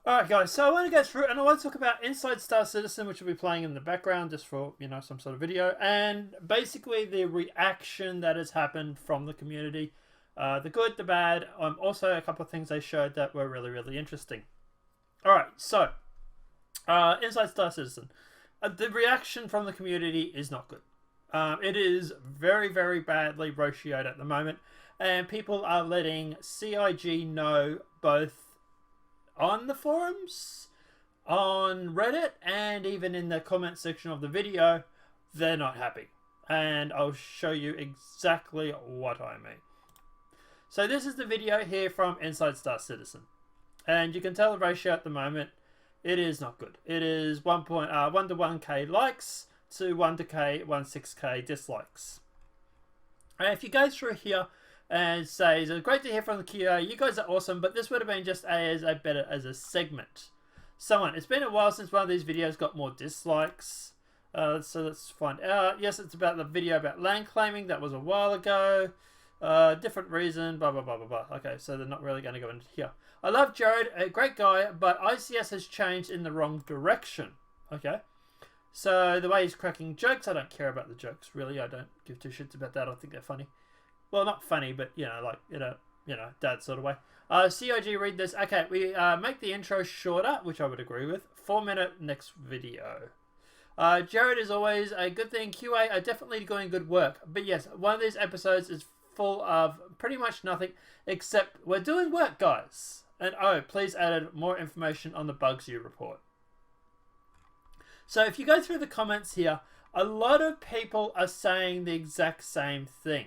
Alright guys, so I want to go through and I want to talk about Inside Star Citizen, which will be playing in the background just for, some sort of video, and basically the reaction that has happened from the community. The good, the bad, also a couple of things they showed that were really, really interesting. Alright, so, Inside Star Citizen. The reaction from the community is not good. It is very, very badly ratioed at the moment, and people are letting CIG know both on the forums, on Reddit, and even in the comment section of the video, they're not happy. And I'll show you exactly what I mean. So this is the video here from Inside Star Citizen. And you can tell the ratio at the moment, it is not good. It is 1 to 1k likes to 1 to 6k dislikes. And if you go through here and says, it's great to hear from the QA, you guys are awesome, but this would have been just as a segment. Someone, it's been a while since one of these videos got more dislikes, so let's find out. Yes, it's about the video about land claiming, that was a while ago. Different reason, blah, blah, blah, blah, blah. Okay, so they're not really going to go into here. I love Jared, a great guy, but ICS has changed in the wrong direction. Okay, so the way he's cracking jokes, I don't care about the jokes, really. I don't give two shits about that. I think they're funny. Well, not funny, but, dad sort of way. CIG, read this. Okay, we make the intro shorter, which I would agree with. 4-minute next video. Jared is always a good thing. QA are definitely doing good work. But yes, one of these episodes is full of pretty much nothing except we're doing work, guys. And please add more information on the bugs you report. So if you go through the comments here, a lot of people are saying the exact same thing.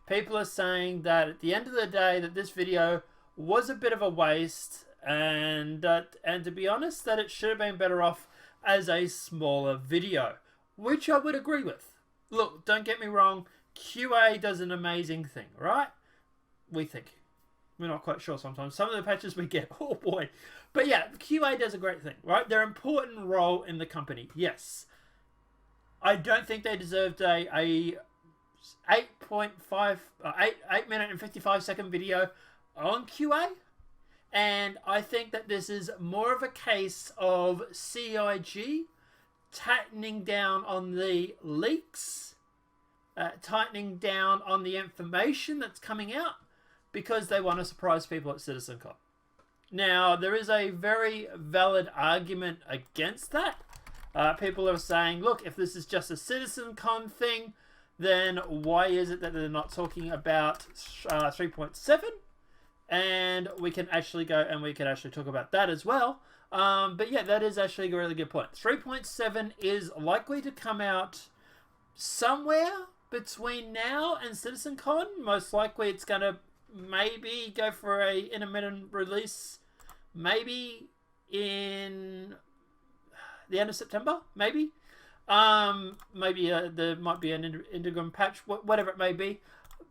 People are saying that at the end of the day that this video was a bit of a waste and to be honest that it should have been better off as a smaller video, which I would agree with. Look, don't get me wrong, QA does an amazing thing, right? We think. We're not quite sure sometimes. Some of the patches we get, oh boy. But yeah, QA does a great thing, right? They're an important role in the company, yes. I don't think they deserved a 8 minute and 55 second video on QA, and I think that this is more of a case of CIG tightening down on the leaks, tightening down on the information that's coming out because they want to surprise people at CitizenCon. Now, there is a very valid argument against that. People are saying, look, if this is just a CitizenCon thing, then why is it that they're not talking about 3.7? And we can actually go and we can actually talk about that as well. But yeah, that is actually a really good point. 3.7 is likely to come out somewhere between now and CitizenCon. Most likely it's going to maybe go for a intermittent release. Maybe in the end of September, maybe. Maybe there might be an Indigram patch, whatever it may be.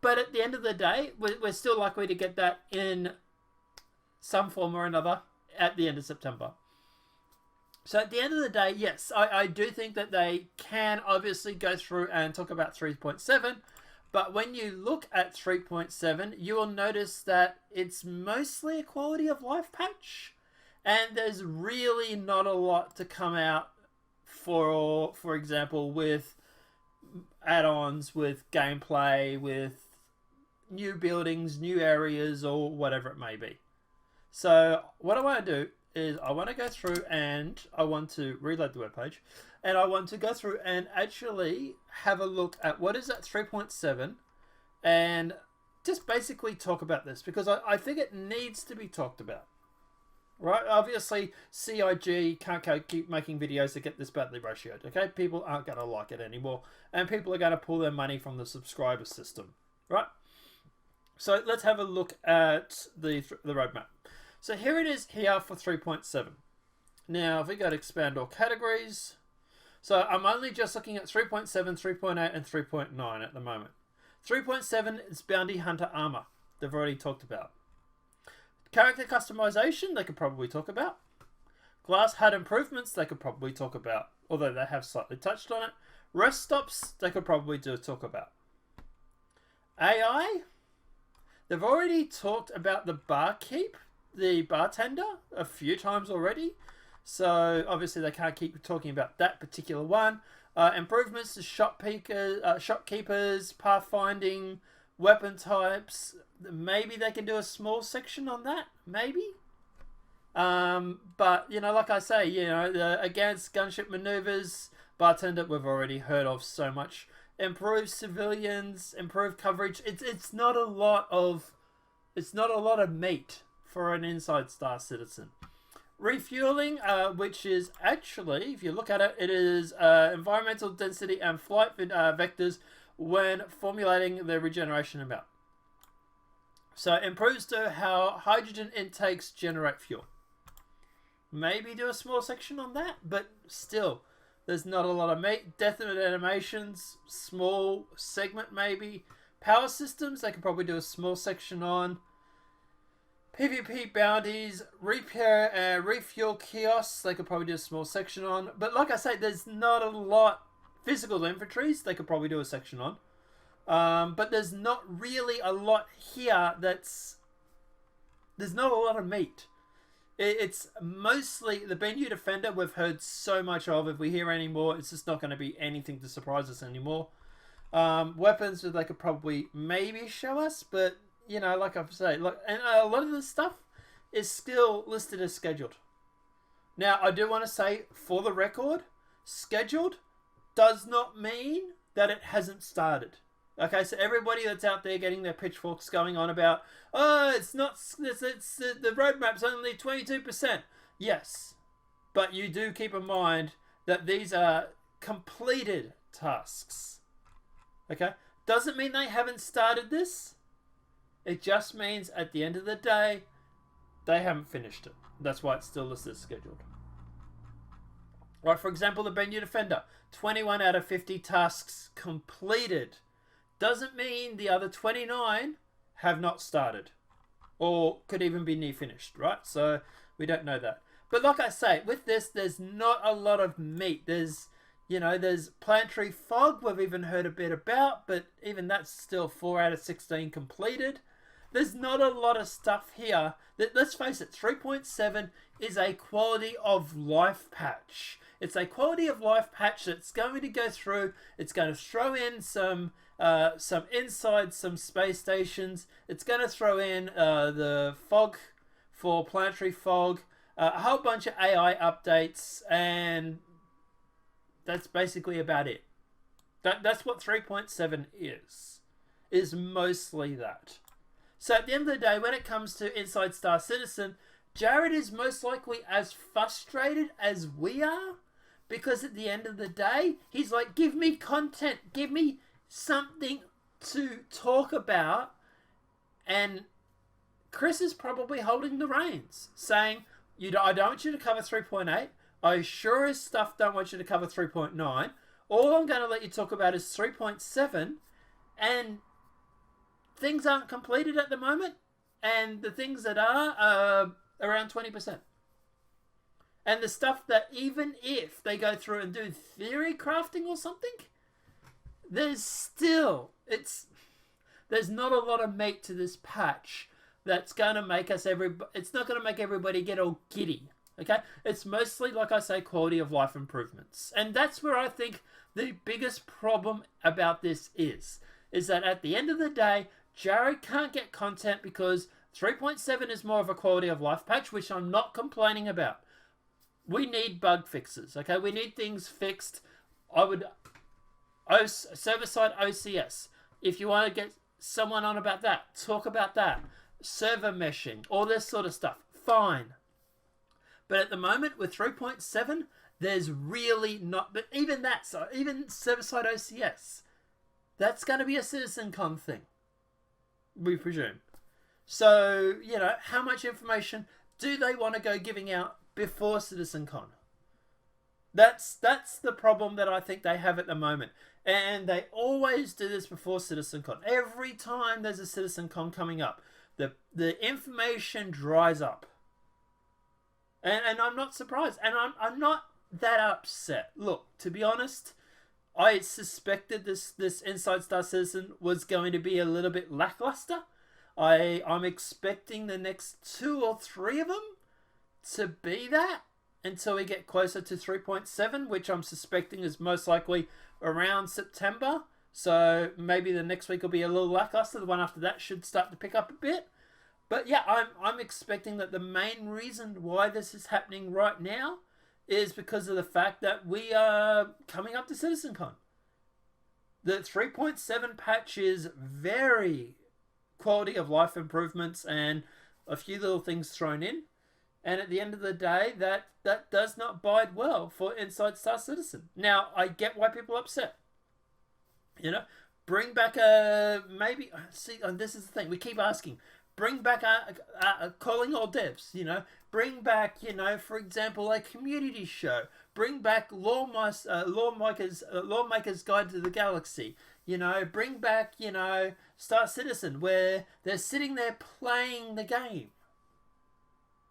But at the end of the day, we're still likely to get that in some form or another at the end of September. So at the end of the day, yes, I do think that they can obviously go through and talk about 3.7. But when you look at 3.7, you will notice that it's mostly a quality of life patch. And there's really not a lot to come out for example, with add-ons, with gameplay, with new buildings, new areas, or whatever it may be. So what I want to do is I want to go through and I want to reload the webpage, and I want to go through and actually have a look at what is that 3.7 and just basically talk about this, because I think it needs to be talked about. Right, obviously CIG can't keep making videos that get this badly ratioed. Okay, people aren't going to like it anymore, and people are going to pull their money from the subscriber system. Right, so let's have a look at the roadmap. So here it is here for 3.7. Now if we go to expand all categories, so I'm only just looking at 3.7, 3.8, and 3.9 at the moment. 3.7 is Bounty Hunter Armor. They've already talked about. Character customization, they could probably talk about. Glass hut improvements, they could probably talk about, although they have slightly touched on it. Rest stops, they could probably talk about. AI, they've already talked about the barkeep, the bartender a few times already. So obviously they can't keep talking about that particular one. Improvements to shopkeepers, pathfinding, weapon types. Maybe they can do a small section on that. Maybe. But, you know, like I say, you know, against gunship maneuvers, bartender we've already heard of so much. Improve civilians, improve coverage. It's not a lot of meat for an inside Star Citizen. Refueling, which is actually, if you look at it, it is environmental density and flight vectors when formulating the regeneration amount. So improves to how hydrogen intakes generate fuel. Maybe do a small section on that, but still, there's not a lot of meat. Death animations, small segment maybe. Power systems, they could probably do a small section on. PvP bounties, refuel kiosks, they could probably do a small section on. But like I say, there's not a lot. Physical inventories, they could probably do a section on. But there's not really a lot here there's not a lot of meat. It's mostly the Bennu Defender we've heard so much of. If we hear any more, it's just not going to be anything to surprise us anymore. Weapons that they could probably maybe show us, but you know, like I've said, look, and a lot of this stuff is still listed as scheduled. Now, I do want to say, for the record, scheduled does not mean that it hasn't started. Okay, so everybody that's out there getting their pitchforks going on about, oh, it's not, it's the roadmap's only 22%. Yes, but you do keep in mind that these are completed tasks. Okay, doesn't mean they haven't started this. It just means at the end of the day, they haven't finished it. That's why it's still listed as scheduled. Right, for example, the Bennu Defender, 21 out of 50 tasks completed. Doesn't mean the other 29 have not started or could even be near finished, right? So we don't know that. But like I say, with this, there's not a lot of meat. There's planetary fog we've even heard a bit about, but even that's still 4 out of 16 completed. There's not a lot of stuff here. Let's face it, 3.7 is a quality of life patch. It's a quality of life patch that's going to go through. It's going to throw in some inside some space stations. It's going to throw in the fog for planetary fog, a whole bunch of AI updates, and that's basically about it. That's what 3.7 is mostly that. So at the end of the day, when it comes to Inside Star Citizen, Jared is most likely as frustrated as we are, because at the end of the day, he's like, give me content, give me something to talk about. And Chris is probably holding the reins, saying, I don't want you to cover 3.8. I sure as stuff don't want you to cover 3.9. All I'm going to let you talk about is 3.7, and things aren't completed at the moment, and the things that are around 20%. And the stuff that even if they go through and do theory crafting or something, there's not a lot of meat to this patch that's going to make it's not going to make everybody get all giddy. Okay? It's mostly, like I say, quality of life improvements. And that's where I think the biggest problem about this is that at the end of the day, Jared can't get content because 3.7 is more of a quality of life patch, which I'm not complaining about. We need bug fixes, okay? We need things fixed. Server-side OCS. If you want to get someone on about that, talk about that. Server meshing, all this sort of stuff. Fine. But at the moment, with 3.7, there's really not... But even that, so even server-side OCS, that's going to be a CitizenCon thing, we presume. So, how much information do they want to go giving out before CitizenCon? That's the problem that I think they have at the moment. And they always do this before CitizenCon. Every time there's a CitizenCon coming up, the information dries up. And I'm not surprised. And I'm not that upset. Look, to be honest, I suspected this Inside Star Citizen was going to be a little bit lackluster. I'm expecting the next 2 or 3 of them to be that until we get closer to 3.7, which I'm suspecting is most likely around September. So maybe the next week will be a little lackluster. The one after that should start to pick up a bit. But yeah, I'm expecting that the main reason why this is happening right now is because of the fact that we are coming up to CitizenCon. The 3.7 patch is very quality of life improvements and a few little things thrown in. And at the end of the day, that does not bode well for Inside Star Citizen. Now, I get why people are upset. You know, bring back maybe. See, this is the thing we keep asking. Bring back calling all devs. You know, bring back, you know, for example, a community show. Bring back Lawmaker's Guide to the Galaxy. You know, bring back, you know, Star Citizen, where they're sitting there playing the game.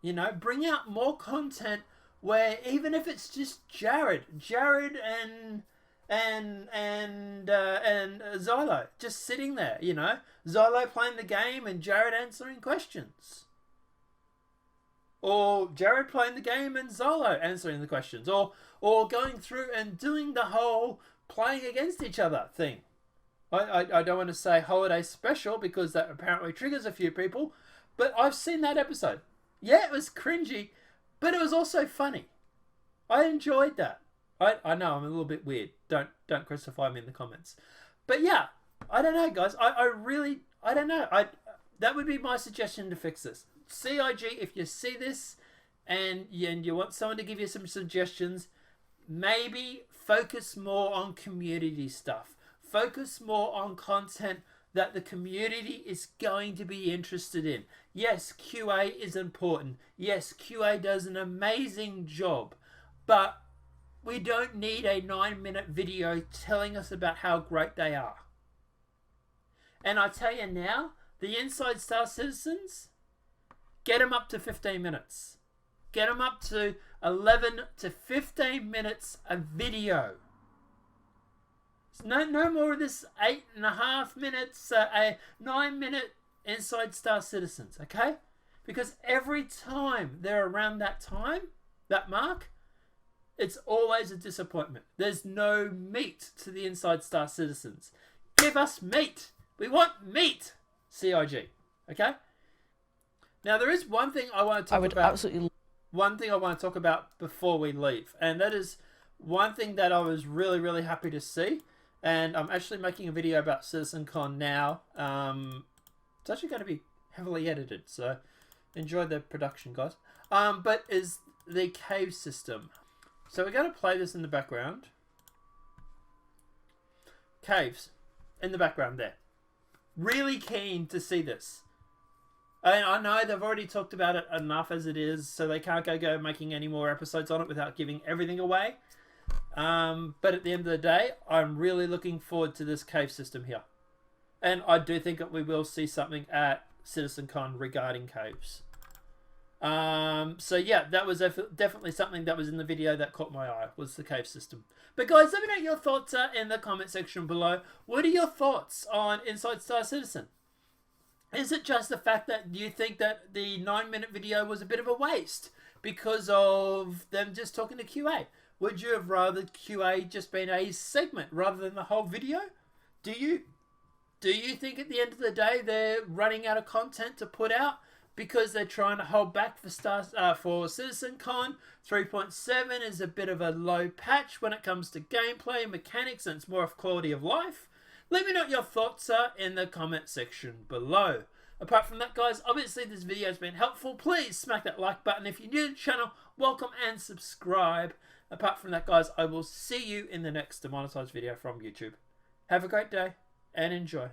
You know, bring out more content where even if it's just Jared and Xylo just sitting there, you know, Xylo playing the game and Jared answering questions, or Jared playing the game and Xylo answering the questions, or going through and doing the whole playing against each other thing. I don't want to say holiday special because that apparently triggers a few people, but I've seen that episode. Yeah, it was cringy, but it was also funny. I enjoyed that. I know I'm a little bit weird. Don't crucify me in the comments. But yeah, I don't know, guys. I don't know. That would be my suggestion to fix this. CIG, if you see this and you want someone to give you some suggestions, maybe focus more on community stuff. Focus more on content that the community is going to be interested in. Yes, QA is important. Yes, QA does an amazing job. But we don't need a 9-minute video telling us about how great they are. And I tell you now, the Inside Star Citizens, get them up to 15 minutes. Get them up to 11 to 15 minutes a video. No more of this 8.5 minutes, a 9-minute Inside Star Citizens, okay? Because every time they're around that mark, it's always a disappointment. There's no meat to the Inside Star Citizens. Give us meat. We want meat. CIG, okay? Now there is one thing I want to talk about. One thing I want to talk about before we leave, and that is one thing that I was really, really happy to see. And I'm actually making a video about CitizenCon now. It's actually going to be heavily edited, so enjoy the production, guys. But is the cave system. So we're going to play this in the background. Caves in the background there. Really keen to see this. And I know they've already talked about it enough as it is, so they can't go making any more episodes on it without giving everything away. But at the end of the day, I'm really looking forward to this cave system here. And I do think that we will see something at CitizenCon regarding caves. So yeah, that was definitely something that was in the video that caught my eye, was the cave system. But guys, let me know your thoughts in the comment section below. What are your thoughts on Inside Star Citizen? Is it just the fact that you think that the 9-minute video was a bit of a waste because of them just talking to QA? Would you have rather QA just been a segment rather than the whole video? Do you think at the end of the day they're running out of content to put out because they're trying to hold back for CitizenCon? 3.7 is a bit of a low patch when it comes to gameplay and mechanics, and it's more of quality of life. Let me know what your thoughts are in the comment section below. Apart from that, guys, obviously this video has been helpful. Please smack that like button. If you're new to the channel, welcome and subscribe. Apart from that, guys, I will see you in the next demonetized video from YouTube. Have a great day and enjoy.